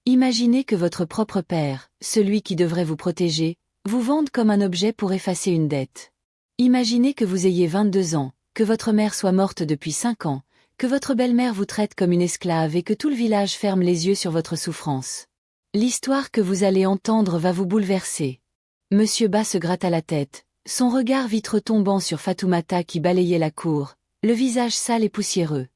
Imaginez que votre propre père, celui qui devrait vous protéger, vous vende comme un objet pour effacer une dette. Imaginez que vous ayez 22 ans, que votre mère soit morte depuis 5 ans, que votre belle-mère vous traite comme une esclave et que tout le village ferme les yeux sur votre souffrance. L'histoire que vous allez entendre va vous bouleverser. Monsieur Ba se gratta la tête, son regard vitreux tombant sur Fatoumata qui balayait la cour, le visage sale et poussiéreux.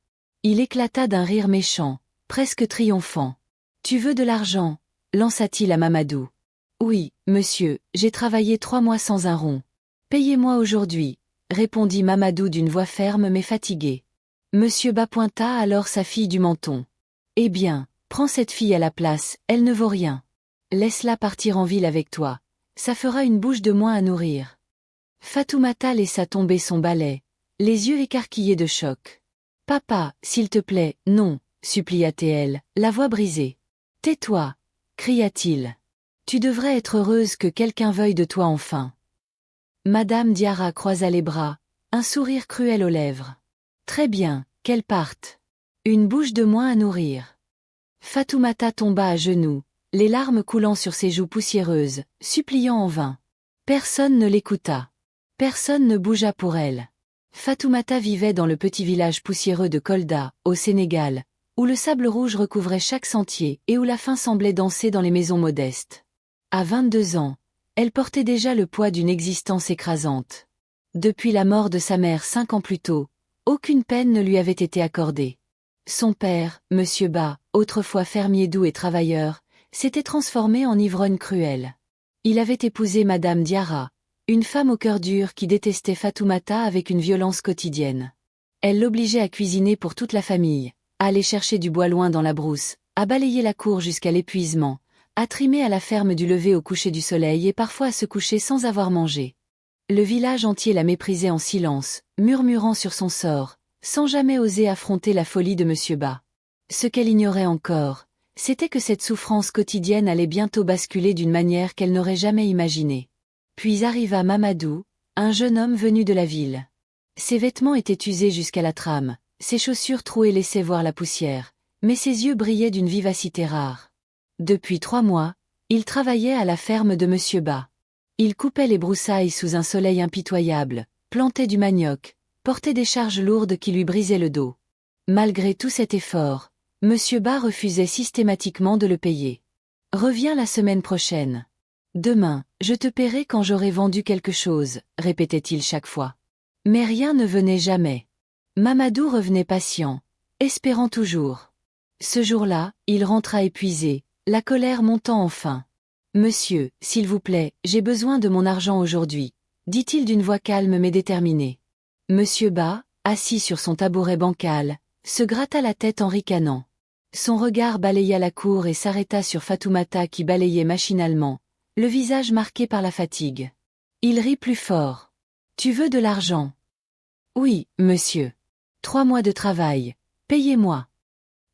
Il éclata d'un rire méchant, presque triomphant. « Tu veux de l'argent » lança-t-il à Mamadou. « Oui, monsieur, j'ai travaillé 3 mois sans un rond. Payez-moi aujourd'hui » répondit Mamadou d'une voix ferme mais fatiguée. Monsieur Ba pointa alors sa fille du menton. « Eh bien, prends cette fille à la place, elle ne vaut rien. Laisse-la partir en ville avec toi. Ça fera une bouche de moins à nourrir. » Fatoumata laissa tomber son balai, les yeux écarquillés de choc. « Papa, s'il te plaît, non » supplia-t-elle, la voix brisée. « Tais-toi » cria-t-il. « Tu devrais être heureuse que quelqu'un veuille de toi enfin. » Madame Diarra croisa les bras, un sourire cruel aux lèvres. « Très bien, qu'elle parte. Une bouche de moins à nourrir. » Fatoumata tomba à genoux, les larmes coulant sur ses joues poussiéreuses, suppliant en vain. Personne ne l'écouta. Personne ne bougea pour elle. Fatoumata vivait dans le petit village poussiéreux de Kolda, au Sénégal, où le sable rouge recouvrait chaque sentier et où la faim semblait danser dans les maisons modestes. À 22 ans, elle portait déjà le poids d'une existence écrasante. Depuis la mort de sa mère 5 ans plus tôt, aucune peine ne lui avait été accordée. Son père, Monsieur Ba, autrefois fermier doux et travailleur, s'était transformé en ivrogne cruel. Il avait épousé Madame Diarra, une femme au cœur dur qui détestait Fatoumata avec une violence quotidienne. Elle l'obligeait à cuisiner pour toute la famille, à aller chercher du bois loin dans la brousse, à balayer la cour jusqu'à l'épuisement, à trimer à la ferme du lever au coucher du soleil et parfois à se coucher sans avoir mangé. Le village entier la méprisait en silence, murmurant sur son sort, sans jamais oser affronter la folie de Monsieur Ba. Ce qu'elle ignorait encore, c'était que cette souffrance quotidienne allait bientôt basculer d'une manière qu'elle n'aurait jamais imaginée. Puis arriva Mamadou, un jeune homme venu de la ville. Ses vêtements étaient usés jusqu'à la trame, ses chaussures trouées laissaient voir la poussière, mais ses yeux brillaient d'une vivacité rare. Depuis 3 mois, il travaillait à la ferme de Monsieur Ba. Il coupait les broussailles sous un soleil impitoyable, plantait du manioc, portait des charges lourdes qui lui brisaient le dos. Malgré tout cet effort, Monsieur Ba refusait systématiquement de le payer. « Reviens la semaine prochaine. Demain, je te paierai quand j'aurai vendu quelque chose » répétait-il chaque fois. Mais rien ne venait jamais. Mamadou revenait patient, espérant toujours. Ce jour-là, il rentra épuisé, la colère montant enfin. « Monsieur, s'il vous plaît, j'ai besoin de mon argent aujourd'hui » dit-il d'une voix calme mais déterminée. Monsieur Ba, assis sur son tabouret bancal, se gratta la tête en ricanant. Son regard balaya la cour et s'arrêta sur Fatoumata qui balayait machinalement, le visage marqué par la fatigue. Il rit plus fort. « Tu veux de l'argent ?»« Oui, monsieur. 3 mois de travail. Payez-moi. »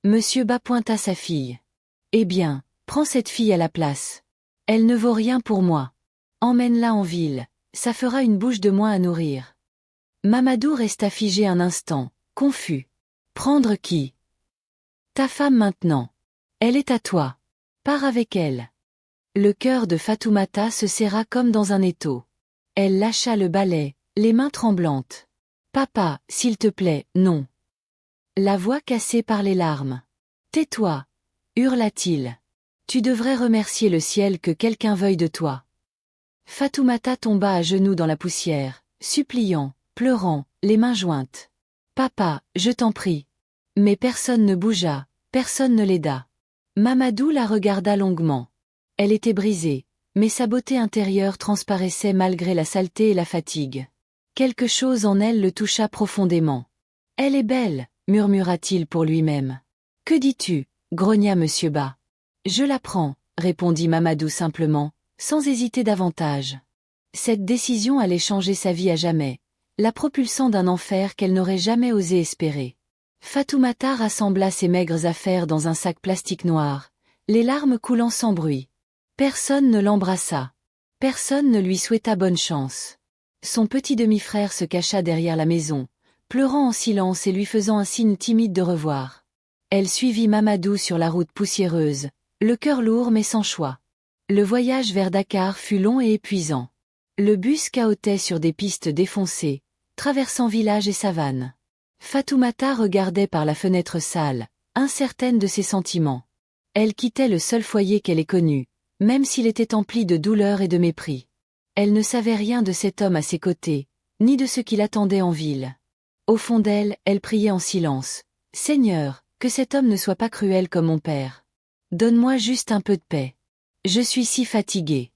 Monsieur Ba pointa sa fille. « Eh bien, prends cette fille à la place. Elle ne vaut rien pour moi. Emmène-la en ville, ça fera une bouche de moins à nourrir. » Mamadou resta figé un instant, confus. « Prendre qui ? » ?»« Ta femme maintenant. Elle est à toi. Pars avec elle. » Le cœur de Fatoumata se serra comme dans un étau. Elle lâcha le balai, les mains tremblantes. « Papa, s'il te plaît, non. » La voix cassée par les larmes. « Tais-toi » hurla-t-il. « Tu devrais remercier le ciel que quelqu'un veuille de toi. » Fatoumata tomba à genoux dans la poussière, suppliant, pleurant, les mains jointes. « Papa, je t'en prie. » Mais personne ne bougea, personne ne l'aida. Mamadou la regarda longuement. Elle était brisée, mais sa beauté intérieure transparaissait malgré la saleté et la fatigue. Quelque chose en elle le toucha profondément. « Elle est belle » murmura-t-il pour lui-même. « Que dis-tu » grogna Monsieur Ba. « Je la prends » répondit Mamadou simplement, sans hésiter davantage. Cette décision allait changer sa vie à jamais, la propulsant d'un enfer qu'elle n'aurait jamais osé espérer. Fatoumata rassembla ses maigres affaires dans un sac plastique noir, les larmes coulant sans bruit. Personne ne l'embrassa. Personne ne lui souhaita bonne chance. Son petit demi-frère se cacha derrière la maison, pleurant en silence et lui faisant un signe timide de revoir. Elle suivit Mamadou sur la route poussiéreuse, Le cœur lourd mais sans choix. Le voyage vers Dakar fut long et épuisant. Le bus cahotait sur des pistes défoncées, traversant villages et savanes. Fatoumata regardait par la fenêtre sale, incertaine de ses sentiments. Elle quittait le seul foyer qu'elle ait connu, même s'il était empli de douleur et de mépris. Elle ne savait rien de cet homme à ses côtés, ni de ce qui l'attendait en ville. Au fond d'elle, elle priait en silence. « Seigneur, que cet homme ne soit pas cruel comme mon père. Donne-moi juste un peu de paix. Je suis si fatiguée. »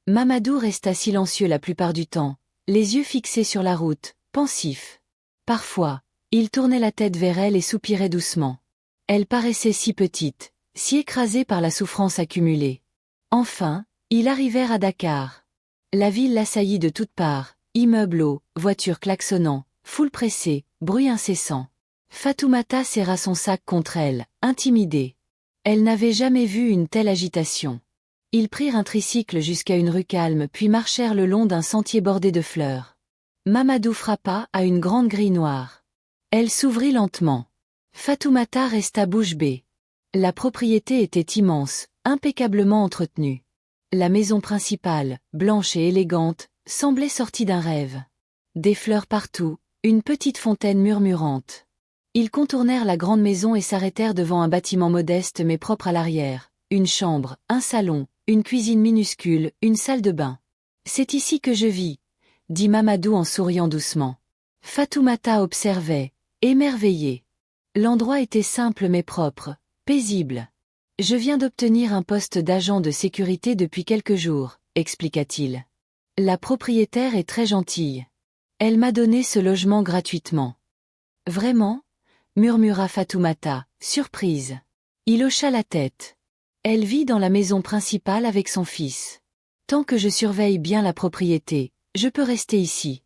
Mamadou resta silencieux la plupart du temps, les yeux fixés sur la route, pensif. Parfois, il tournait la tête vers elle et soupirait doucement. Elle paraissait si petite, si écrasée par la souffrance accumulée. Enfin, ils arrivèrent à Dakar. La ville l'assaillit de toutes parts, immeubles hauts, voitures klaxonnant, foule pressée, bruit incessant. Fatoumata serra son sac contre elle, intimidée. Elle n'avait jamais vu une telle agitation. Ils prirent un tricycle jusqu'à une rue calme puis marchèrent le long d'un sentier bordé de fleurs. Mamadou frappa à une grande grille noire. Elle s'ouvrit lentement. Fatoumata resta bouche bée. La propriété était immense, impeccablement entretenue. La maison principale, blanche et élégante, semblait sortie d'un rêve. Des fleurs partout, une petite fontaine murmurante. Ils contournèrent la grande maison et s'arrêtèrent devant un bâtiment modeste mais propre à l'arrière. Une chambre, un salon, une cuisine minuscule, une salle de bain. « C'est ici que je vis », dit Mamadou en souriant doucement. Fatoumata observait, émerveillée. L'endroit était simple mais propre, paisible. « Je viens d'obtenir un poste d'agent de sécurité depuis quelques jours, » expliqua-t-il. « La propriétaire est très gentille. Elle m'a donné ce logement gratuitement. »« Vraiment ?» murmura Fatoumata, surprise. Il hocha la tête. Elle vit dans la maison principale avec son fils. Tant que je surveille bien la propriété, je peux rester ici.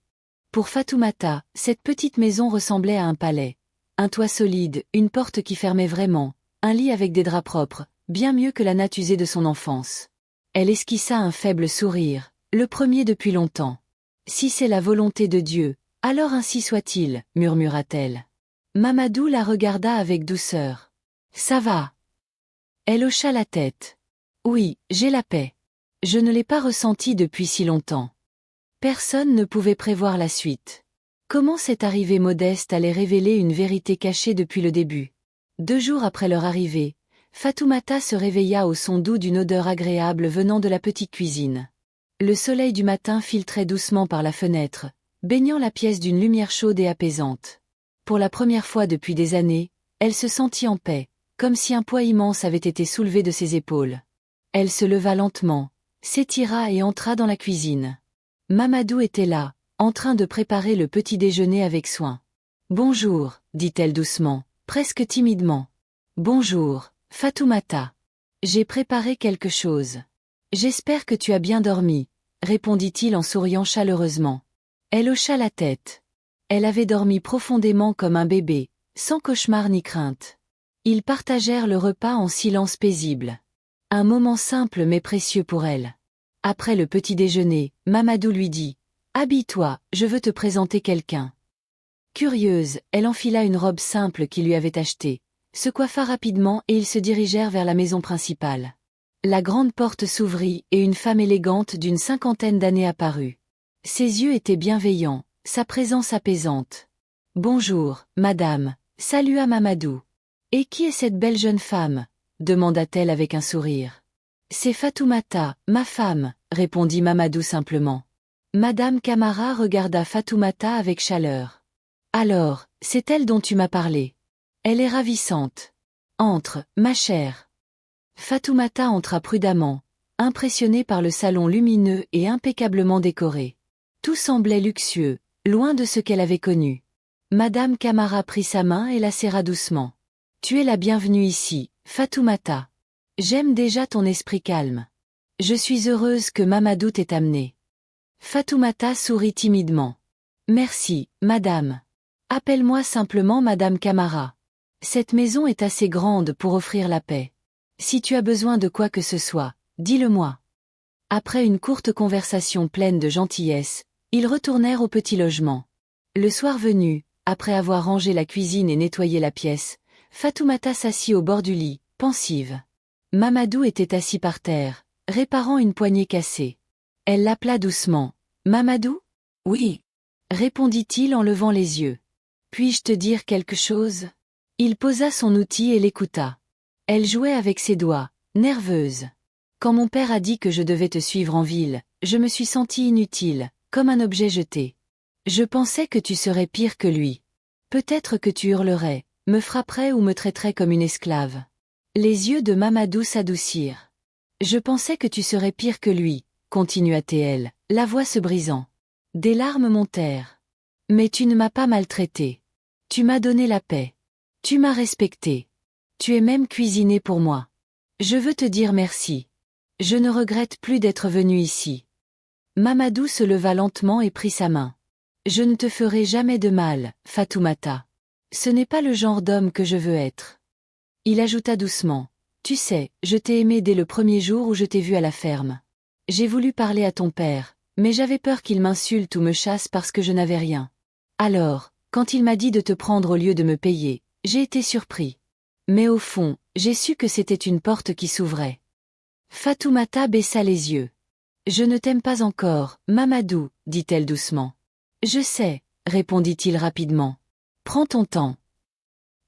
Pour Fatoumata, cette petite maison ressemblait à un palais. Un toit solide, une porte qui fermait vraiment, un lit avec des draps propres, bien mieux que la natte usée de son enfance. Elle esquissa un faible sourire, le premier depuis longtemps. « Si c'est la volonté de Dieu, alors ainsi soit-il, » murmura-t-elle. Mamadou la regarda avec douceur. « Ça va. » Elle hocha la tête. « Oui, j'ai la paix. Je ne l'ai pas ressentie depuis si longtemps. » Personne ne pouvait prévoir la suite. Comment cette arrivée modeste allait révéler une vérité cachée depuis le début? 2 jours après leur arrivée, Fatoumata se réveilla au son doux d'une odeur agréable venant de la petite cuisine. Le soleil du matin filtrait doucement par la fenêtre, baignant la pièce d'une lumière chaude et apaisante. Pour la première fois depuis des années, elle se sentit en paix, comme si un poids immense avait été soulevé de ses épaules. Elle se leva lentement, s'étira et entra dans la cuisine. Mamadou était là, en train de préparer le petit déjeuner avec soin. « Bonjour », dit-elle doucement, presque timidement. « Bonjour, Fatoumata. J'ai préparé quelque chose. J'espère que tu as bien dormi, » répondit-il en souriant chaleureusement. Elle hocha la tête. Elle avait dormi profondément comme un bébé, sans cauchemar ni crainte. Ils partagèrent le repas en silence paisible. Un moment simple mais précieux pour elle. Après le petit déjeuner, Mamadou lui dit « Habille-toi, je veux te présenter quelqu'un. » Curieuse, elle enfila une robe simple qu'il lui avait achetée, se coiffa rapidement et ils se dirigèrent vers la maison principale. La grande porte s'ouvrit et une femme élégante d'une 50aine d'années apparut. Ses yeux étaient bienveillants, sa présence apaisante. « Bonjour, madame », salua Mamadou. « Et qui est cette belle jeune femme ?» demanda-t-elle avec un sourire. « C'est Fatoumata, ma femme », répondit Mamadou simplement. Madame Camara regarda Fatoumata avec chaleur. « Alors, c'est elle dont tu m'as parlé. Elle est ravissante. Entre, ma chère. » Fatoumata entra prudemment, impressionnée par le salon lumineux et impeccablement décoré. Tout semblait luxueux, loin de ce qu'elle avait connu. Madame Camara prit sa main et la serra doucement. « Tu es la bienvenue ici, Fatoumata. J'aime déjà ton esprit calme. Je suis heureuse que Mamadou t'ait amené. » Fatoumata sourit timidement. « Merci, madame. Appelle-moi simplement Madame Camara. Cette maison est assez grande pour offrir la paix. Si tu as besoin de quoi que ce soit, dis-le-moi. » Après une courte conversation pleine de gentillesse, ils retournèrent au petit logement. Le soir venu, après avoir rangé la cuisine et nettoyé la pièce, Fatoumata s'assit au bord du lit, pensive. Mamadou était assis par terre, réparant une poignée cassée. Elle l'appela doucement. Mamadou? Oui. Répondit-il en levant les yeux. Puis-je te dire quelque chose? Il posa son outil et l'écouta. Elle jouait avec ses doigts, nerveuse. Quand mon père a dit que je devais te suivre en ville, je me suis sentie inutile, comme un objet jeté. Je pensais que tu serais pire que lui. Peut-être que tu hurlerais, me frapperais ou me traiterais comme une esclave. Les yeux de Mamadou s'adoucirent. Je pensais que tu serais pire que lui, continua-t-elle, la voix se brisant. Des larmes montèrent. Mais tu ne m'as pas maltraité. Tu m'as donné la paix. Tu m'as respecté. Tu es même cuisiné pour moi. Je veux te dire merci. Je ne regrette plus d'être venu ici. Mamadou se leva lentement et prit sa main. Je ne te ferai jamais de mal, Fatoumata. Ce n'est pas le genre d'homme que je veux être. Il ajouta doucement. Tu sais, je t'ai aimé dès le premier jour où je t'ai vu à la ferme. J'ai voulu parler à ton père, mais j'avais peur qu'il m'insulte ou me chasse parce que je n'avais rien. Alors, quand il m'a dit de te prendre au lieu de me payer, j'ai été surpris. Mais au fond, j'ai su que c'était une porte qui s'ouvrait. Fatoumata baissa les yeux. Je ne t'aime pas encore, Mamadou, dit-elle doucement. Je sais, répondit-il rapidement. Prends ton temps.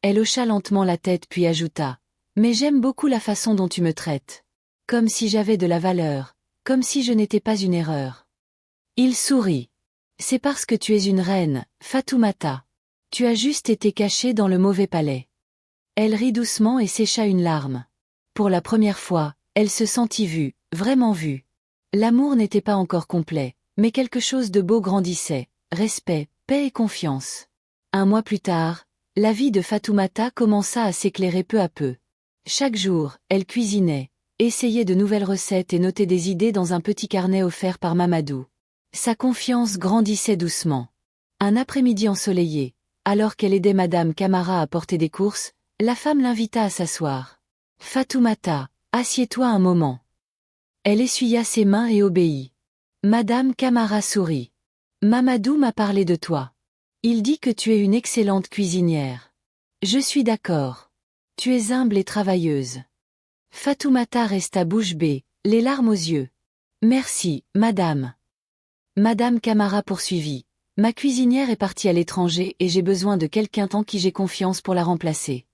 Elle hocha lentement la tête puis ajouta. Mais j'aime beaucoup la façon dont tu me traites. Comme si j'avais de la valeur, comme si je n'étais pas une erreur. Il sourit. C'est parce que tu es une reine, Fatoumata. Tu as juste été cachée dans le mauvais palais. Elle rit doucement et sécha une larme. Pour la première fois, elle se sentit vue, vraiment vue. L'amour n'était pas encore complet, mais quelque chose de beau grandissait, respect, paix et confiance. Un mois plus tard, la vie de Fatoumata commença à s'éclairer peu à peu. Chaque jour, elle cuisinait, essayait de nouvelles recettes et notait des idées dans un petit carnet offert par Mamadou. Sa confiance grandissait doucement. Un après-midi ensoleillé, alors qu'elle aidait Madame Camara à porter des courses, la femme l'invita à s'asseoir. « Fatoumata, assieds-toi un moment. » Elle essuya ses mains et obéit. Madame Camara sourit. « Mamadou m'a parlé de toi. Il dit que tu es une excellente cuisinière. Je suis d'accord. Tu es humble et travailleuse. » Fatoumata resta bouche bée, les larmes aux yeux. « Merci, madame. » Madame Camara poursuivit. « Ma cuisinière est partie à l'étranger et j'ai besoin de quelqu'un en qui j'ai confiance pour la remplacer.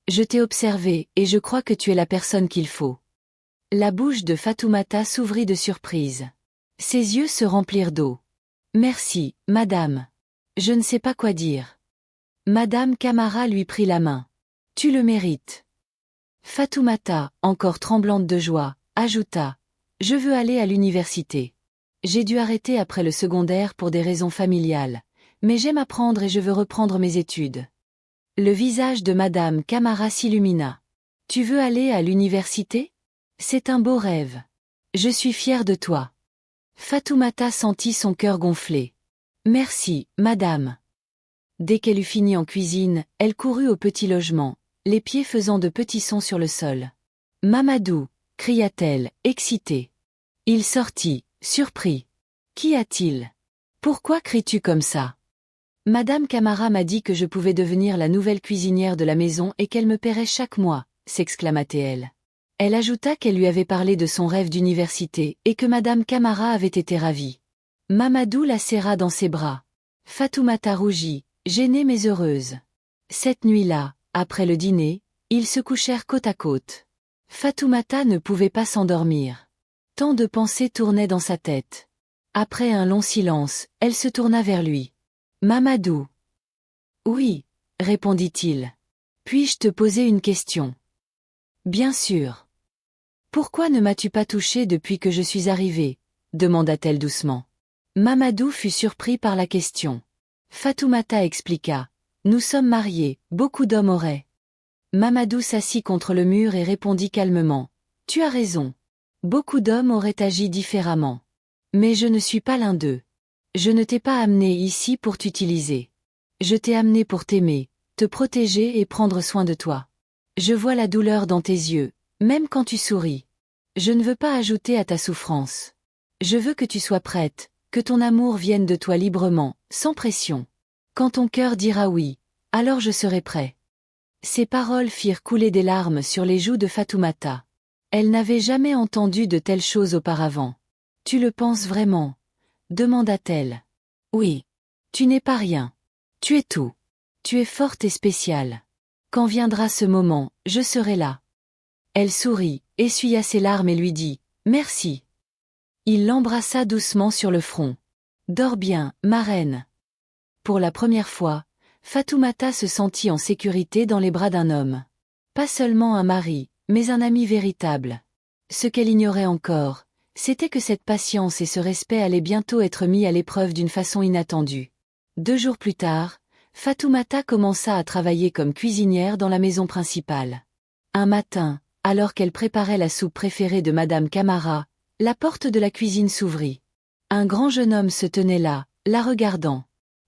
Je t'ai observé et je crois que tu es la personne qu'il faut. » La bouche de Fatoumata s'ouvrit de surprise. Ses yeux se remplirent d'eau. « Merci, madame. Je ne sais pas quoi dire. » Madame Camara lui prit la main. « Tu le mérites. » Fatoumata, encore tremblante de joie, ajouta. « Je veux aller à l'université. J'ai dû arrêter après le secondaire pour des raisons familiales, mais j'aime apprendre et je veux reprendre mes études. » Le visage de Madame Camara s'illumina. « Tu veux aller à l'université? C'est un beau rêve. Je suis fière de toi. » Fatoumata sentit son cœur gonfler. « Merci, madame. » Dès qu'elle eut fini en cuisine, elle courut au petit logement, les pieds faisant de petits sons sur le sol. « Mamadou » cria-t-elle, excitée. Il sortit, surpris. « Qu'y a-t-il? Pourquoi cries-tu comme ça? » Madame Camara m'a dit que je pouvais devenir la nouvelle cuisinière de la maison et qu'elle me paierait chaque mois, s'exclama-t-elle. Elle ajouta qu'elle lui avait parlé de son rêve d'université et que Madame Camara avait été ravie. Mamadou la serra dans ses bras. Fatoumata rougit, gênée mais heureuse. Cette nuit-là, après le dîner, ils se couchèrent côte à côte. Fatoumata ne pouvait pas s'endormir. Tant de pensées tournaient dans sa tête. Après un long silence, elle se tourna vers lui. « Mamadou. »« Oui, » répondit-il. « Puis-je te poser une question? »« Bien sûr. »« Pourquoi ne m'as-tu pas touché depuis que je suis arrivée? » demanda-t-elle doucement. Mamadou fut surpris par la question. Fatoumata expliqua. « Nous sommes mariés, beaucoup d'hommes auraient. » Mamadou s'assit contre le mur et répondit calmement. « Tu as raison. Beaucoup d'hommes auraient agi différemment. Mais je ne suis pas l'un d'eux. Je ne t'ai pas amené ici pour t'utiliser. Je t'ai amené pour t'aimer, te protéger et prendre soin de toi. Je vois la douleur dans tes yeux, même quand tu souris. Je ne veux pas ajouter à ta souffrance. Je veux que tu sois prête, que ton amour vienne de toi librement, sans pression. Quand ton cœur dira oui, alors je serai prêt. » Ces paroles firent couler des larmes sur les joues de Fatoumata. Elle n'avait jamais entendu de telles choses auparavant. Tu le penses vraiment? Demanda-t-elle. Oui. Tu n'es pas rien. Tu es tout. Tu es forte et spéciale. Quand viendra ce moment, je serai là. Elle sourit, essuya ses larmes et lui dit « Merci ». Il l'embrassa doucement sur le front. « Dors bien, ma reine ». Pour la première fois, Fatoumata se sentit en sécurité dans les bras d'un homme. Pas seulement un mari, mais un ami véritable. Ce qu'elle ignorait encore, c'était que cette patience et ce respect allaient bientôt être mis à l'épreuve d'une façon inattendue. 2 jours plus tard, Fatoumata commença à travailler comme cuisinière dans la maison principale. Un matin, alors qu'elle préparait la soupe préférée de Madame Camara, la porte de la cuisine s'ouvrit. Un grand jeune homme se tenait là, la regardant.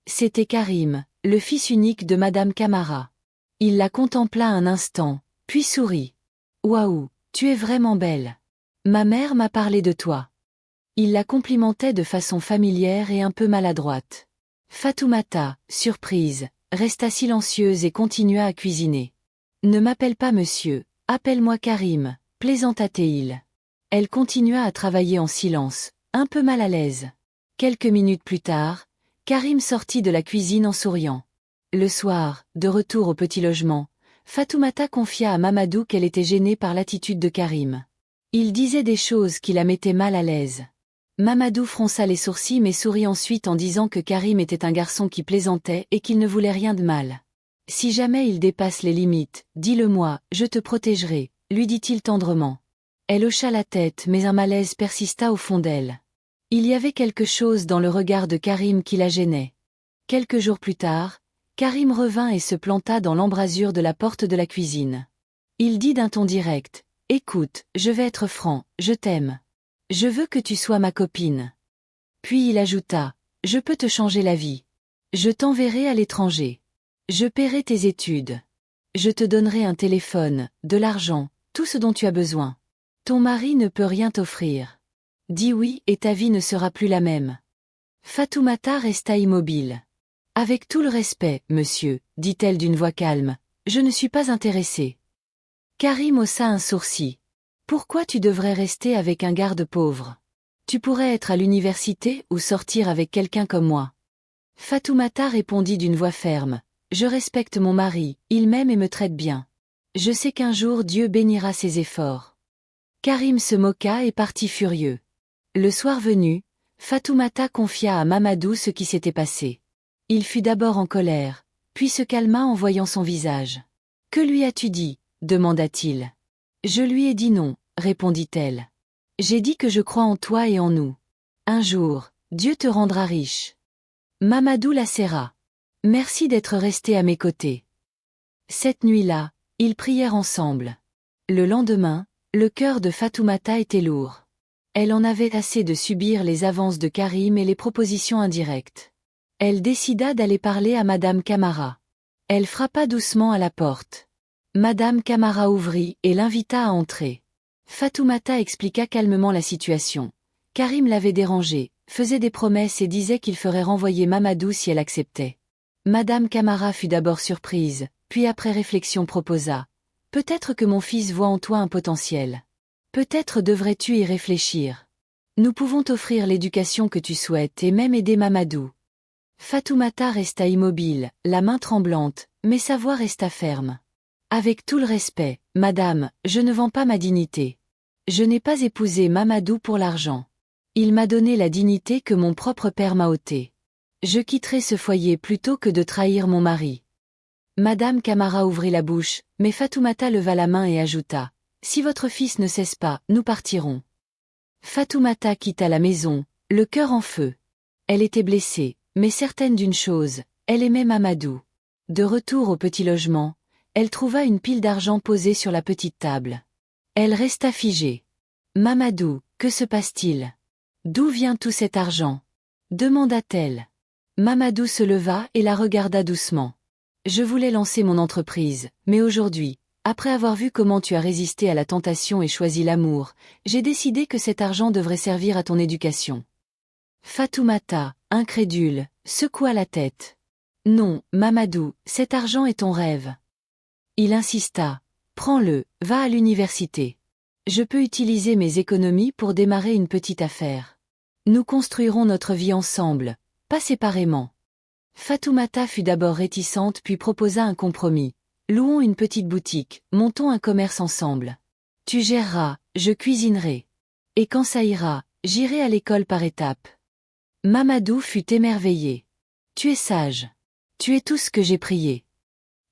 C'était Karim, le fils unique de Madame Camara. Il la contempla un instant, puis sourit. « Waouh, tu es vraiment belle. Ma mère m'a parlé de toi. » Il la complimentait de façon familière et un peu maladroite. Fatoumata, surprise, resta silencieuse et continua à cuisiner. « Ne m'appelle pas monsieur, appelle-moi Karim, plaisanta-t-il. Elle continua à travailler en silence, un peu mal à l'aise. Quelques minutes plus tard, Karim sortit de la cuisine en souriant. Le soir, de retour au petit logement, Fatoumata confia à Mamadou qu'elle était gênée par l'attitude de Karim. Il disait des choses qui la mettaient mal à l'aise. Mamadou fronça les sourcils mais sourit ensuite en disant que Karim était un garçon qui plaisantait et qu'il ne voulait rien de mal. « Si jamais il dépasse les limites, dis-le-moi, je te protégerai, » lui dit-il tendrement. Elle hocha la tête mais un malaise persista au fond d'elle. Il y avait quelque chose dans le regard de Karim qui la gênait. Quelques jours plus tard, Karim revint et se planta dans l'embrasure de la porte de la cuisine. Il dit d'un ton direct, « Écoute, je vais être franc, je t'aime. Je veux que tu sois ma copine. » Puis il ajouta, « Je peux te changer la vie. Je t'enverrai à l'étranger. Je paierai tes études. Je te donnerai un téléphone, de l'argent, tout ce dont tu as besoin. Ton mari ne peut rien t'offrir. Dis oui et ta vie ne sera plus la même. » Fatoumata resta immobile. « Avec tout le respect, monsieur, dit-elle d'une voix calme, je ne suis pas intéressée. » Karim haussa un sourcil. « Pourquoi tu devrais rester avec un garde pauvre? Tu pourrais être à l'université ou sortir avec quelqu'un comme moi. » Fatoumata répondit d'une voix ferme. « Je respecte mon mari, il m'aime et me traite bien. Je sais qu'un jour Dieu bénira ses efforts. » Karim se moqua et partit furieux. Le soir venu, Fatoumata confia à Mamadou ce qui s'était passé. Il fut d'abord en colère, puis se calma en voyant son visage. « Que lui as-tu dit ?» demanda-t-il. « Je lui ai dit non, » répondit-elle. « J'ai dit que je crois en toi et en nous. Un jour, Dieu te rendra riche. » Mamadou la serra. « Merci d'être resté à mes côtés. » Cette nuit-là, ils prièrent ensemble. Le lendemain, le cœur de Fatoumata était lourd. Elle en avait assez de subir les avances de Karim et les propositions indirectes. Elle décida d'aller parler à Madame Camara. Elle frappa doucement à la porte. Madame Camara ouvrit et l'invita à entrer. Fatoumata expliqua calmement la situation. Karim l'avait dérangée, faisait des promesses et disait qu'il ferait renvoyer Mamadou si elle acceptait. Madame Camara fut d'abord surprise, puis après réflexion proposa. « Peut-être que mon fils voit en toi un potentiel. Peut-être devrais-tu y réfléchir. Nous pouvons t'offrir l'éducation que tu souhaites et même aider Mamadou. » Fatoumata resta immobile, la main tremblante, mais sa voix resta ferme. « Avec tout le respect, madame, je ne vends pas ma dignité. Je n'ai pas épousé Mamadou pour l'argent. Il m'a donné la dignité que mon propre père m'a ôtée. Je quitterai ce foyer plutôt que de trahir mon mari. » Madame Camara ouvrit la bouche, mais Fatoumata leva la main et ajouta. « Si votre fils ne cesse pas, nous partirons. » Fatoumata quitta la maison, le cœur en feu. Elle était blessée, mais certaine d'une chose, elle aimait Mamadou. De retour au petit logement, elle trouva une pile d'argent posée sur la petite table. Elle resta figée. « Mamadou, que se passe-t-il? D'où vient tout cet argent ?» demanda-t-elle. Mamadou se leva et la regarda doucement. « Je voulais lancer mon entreprise, mais aujourd'hui, après avoir vu comment tu as résisté à la tentation et choisi l'amour, j'ai décidé que cet argent devrait servir à ton éducation. » Fatoumata, incrédule, secoua la tête. « Non, Mamadou, cet argent est ton rêve. » Il insista. « Prends-le, va à l'université. Je peux utiliser mes économies pour démarrer une petite affaire. Nous construirons notre vie ensemble, pas séparément. Fatoumata fut d'abord réticente puis proposa un compromis. Louons une petite boutique, montons un commerce ensemble. Tu géreras, je cuisinerai. Et quand ça ira, j'irai à l'école par étapes. Mamadou fut émerveillé. Tu es sage. Tu es tout ce que j'ai prié.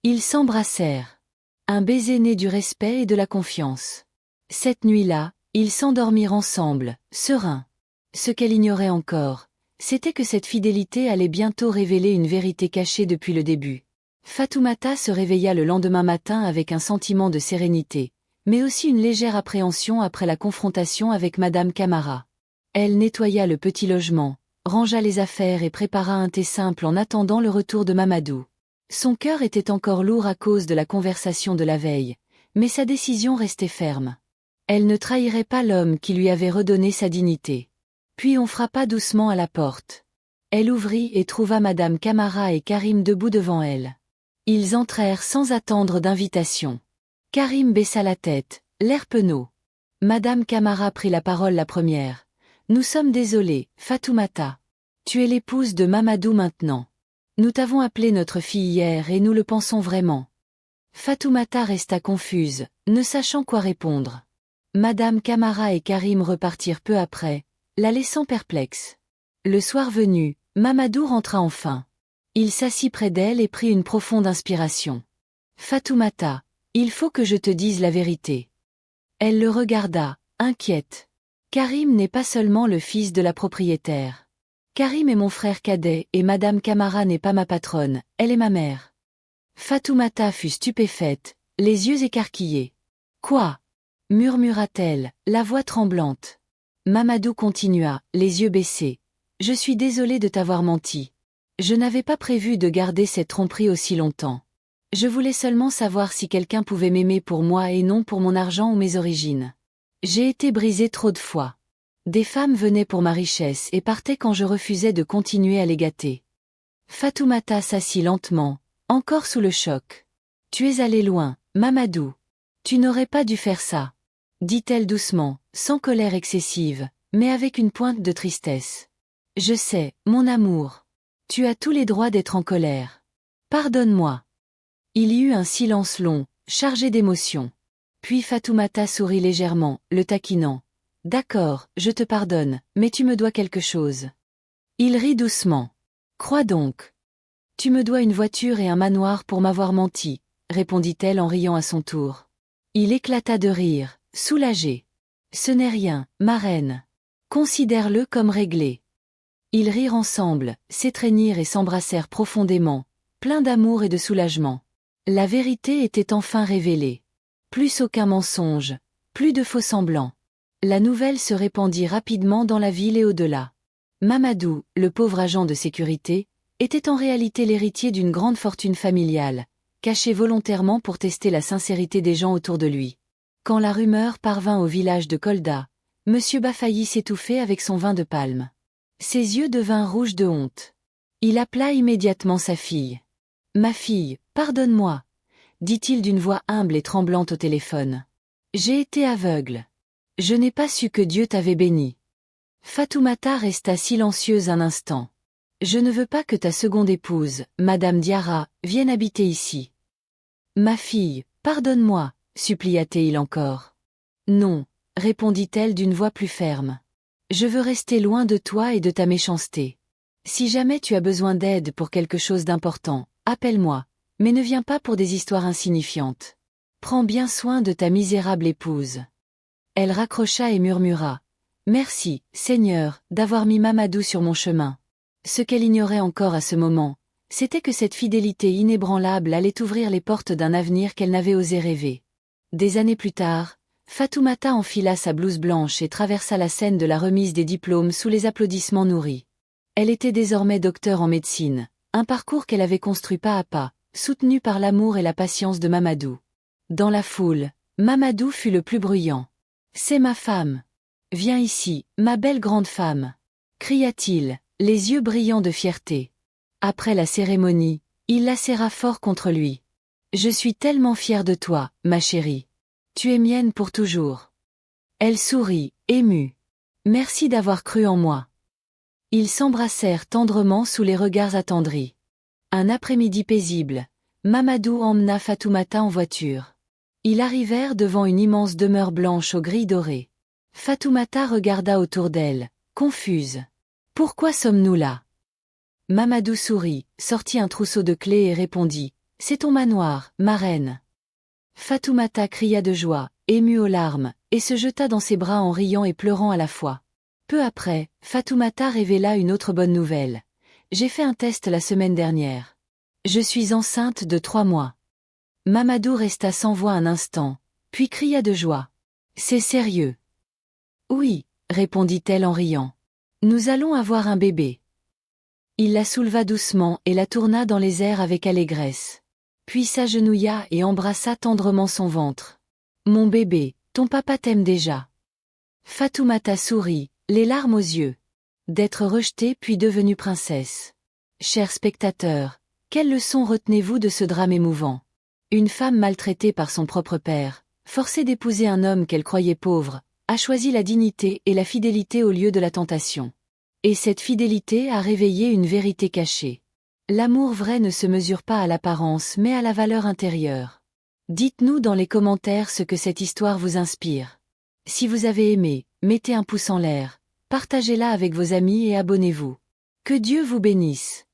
Ils s'embrassèrent. Un baiser né du respect et de la confiance. Cette nuit-là, ils s'endormirent ensemble, sereins. Ce qu'elle ignorait encore, c'était que cette fidélité allait bientôt révéler une vérité cachée depuis le début. Fatoumata se réveilla le lendemain matin avec un sentiment de sérénité, mais aussi une légère appréhension après la confrontation avec Madame Camara. Elle nettoya le petit logement, rangea les affaires et prépara un thé simple en attendant le retour de Mamadou. Son cœur était encore lourd à cause de la conversation de la veille, mais sa décision restait ferme. Elle ne trahirait pas l'homme qui lui avait redonné sa dignité. Puis on frappa doucement à la porte. Elle ouvrit et trouva Madame Camara et Karim debout devant elle. Ils entrèrent sans attendre d'invitation. Karim baissa la tête, l'air penaud. Madame Camara prit la parole la première. « Nous sommes désolés, Fatoumata. Tu es l'épouse de Mamadou maintenant. Nous t'avons appelé notre fille hier et nous le pensons vraiment. » Fatoumata resta confuse, ne sachant quoi répondre. Madame Camara et Karim repartirent peu après, la laissant perplexe. Le soir venu, Mamadou rentra enfin. Il s'assit près d'elle et prit une profonde inspiration. « Fatoumata, il faut que je te dise la vérité. » Elle le regarda, inquiète. Karim n'est pas seulement le fils de la propriétaire. Karim est mon frère cadet et Madame Camara n'est pas ma patronne, elle est ma mère. Fatoumata fut stupéfaite, les yeux écarquillés. « Quoi ?» murmura-t-elle, la voix tremblante. Mamadou continua, les yeux baissés. « Je suis désolé de t'avoir menti. Je n'avais pas prévu de garder cette tromperie aussi longtemps. Je voulais seulement savoir si quelqu'un pouvait m'aimer pour moi et non pour mon argent ou mes origines. J'ai été brisée trop de fois. Des femmes venaient pour ma richesse et partaient quand je refusais de continuer à les gâter. » Fatoumata s'assit lentement, encore sous le choc. « Tu es allé loin, Mamadou. Tu n'aurais pas dû faire ça. » dit-elle doucement, sans colère excessive, mais avec une pointe de tristesse. « Je sais, mon amour. Tu as tous les droits d'être en colère. Pardonne-moi. » Il y eut un silence long, chargé d'émotion. Puis Fatoumata sourit légèrement, le taquinant. « D'accord, je te pardonne, mais tu me dois quelque chose. » Il rit doucement. « Crois donc. Tu me dois une voiture et un manoir pour m'avoir menti, » répondit-elle en riant à son tour. Il éclata de rire. Soulagé. « Ce n'est rien, ma reine. Considère-le comme réglé. » Ils rirent ensemble, s'étreignirent et s'embrassèrent profondément, pleins d'amour et de soulagement. La vérité était enfin révélée. Plus aucun mensonge, plus de faux semblants. La nouvelle se répandit rapidement dans la ville et au-delà. Mamadou, le pauvre agent de sécurité, était en réalité l'héritier d'une grande fortune familiale, cachée volontairement pour tester la sincérité des gens autour de lui. Quand la rumeur parvint au village de Kolda, M. Bafayi s'étouffait avec son vin de palme. Ses yeux devinrent rouges de honte. Il appela immédiatement sa fille. « Ma fille, pardonne-moi, » dit-il d'une voix humble et tremblante au téléphone. « J'ai été aveugle. Je n'ai pas su que Dieu t'avait béni. » Fatoumata resta silencieuse un instant. « Je ne veux pas que ta seconde épouse, Madame Diarra, vienne habiter ici. »« Ma fille, pardonne-moi, » supplia-t-il encore. « Non, » répondit-elle d'une voix plus ferme. « Je veux rester loin de toi et de ta méchanceté. Si jamais tu as besoin d'aide pour quelque chose d'important, appelle-moi, mais ne viens pas pour des histoires insignifiantes. Prends bien soin de ta misérable épouse. » Elle raccrocha et murmura. « Merci, Seigneur, d'avoir mis Mamadou sur mon chemin. » Ce qu'elle ignorait encore à ce moment, c'était que cette fidélité inébranlable allait ouvrir les portes d'un avenir qu'elle n'avait osé rêver. Des années plus tard, Fatoumata enfila sa blouse blanche et traversa la scène de la remise des diplômes sous les applaudissements nourris. Elle était désormais docteure en médecine, un parcours qu'elle avait construit pas à pas, soutenu par l'amour et la patience de Mamadou. Dans la foule, Mamadou fut le plus bruyant. « C'est ma femme. Viens ici, ma belle grande femme !» cria-t-il, les yeux brillants de fierté. Après la cérémonie, il la serra fort contre lui. « Je suis tellement fier de toi, ma chérie. Tu es mienne pour toujours. » Elle sourit, émue. Merci d'avoir cru en moi. Ils s'embrassèrent tendrement sous les regards attendris. Un après-midi paisible. Mamadou emmena Fatoumata en voiture. Ils arrivèrent devant une immense demeure blanche aux grilles dorées. Fatoumata regarda autour d'elle, confuse. Pourquoi sommes-nous là? Mamadou sourit, sortit un trousseau de clés et répondit. C'est ton manoir, ma reine. Fatoumata cria de joie, émue aux larmes, et se jeta dans ses bras en riant et pleurant à la fois. Peu après, Fatoumata révéla une autre bonne nouvelle. J'ai fait un test la semaine dernière. Je suis enceinte de 3 mois. Mamadou resta sans voix un instant, puis cria de joie. C'est sérieux? Oui, répondit-elle en riant. Nous allons avoir un bébé. Il la souleva doucement et la tourna dans les airs avec allégresse. Puis s'agenouilla et embrassa tendrement son ventre. Mon bébé, ton papa t'aime déjà. Fatoumata sourit, les larmes aux yeux. D'être rejetée puis devenue princesse. Chers spectateurs, quelle leçon retenez-vous de ce drame émouvant? Une femme maltraitée par son propre père, forcée d'épouser un homme qu'elle croyait pauvre, a choisi la dignité et la fidélité au lieu de la tentation. Et cette fidélité a réveillé une vérité cachée. L'amour vrai ne se mesure pas à l'apparence mais à la valeur intérieure. Dites-nous dans les commentaires ce que cette histoire vous inspire. Si vous avez aimé, mettez un pouce en l'air, partagez-la avec vos amis et abonnez-vous. Que Dieu vous bénisse.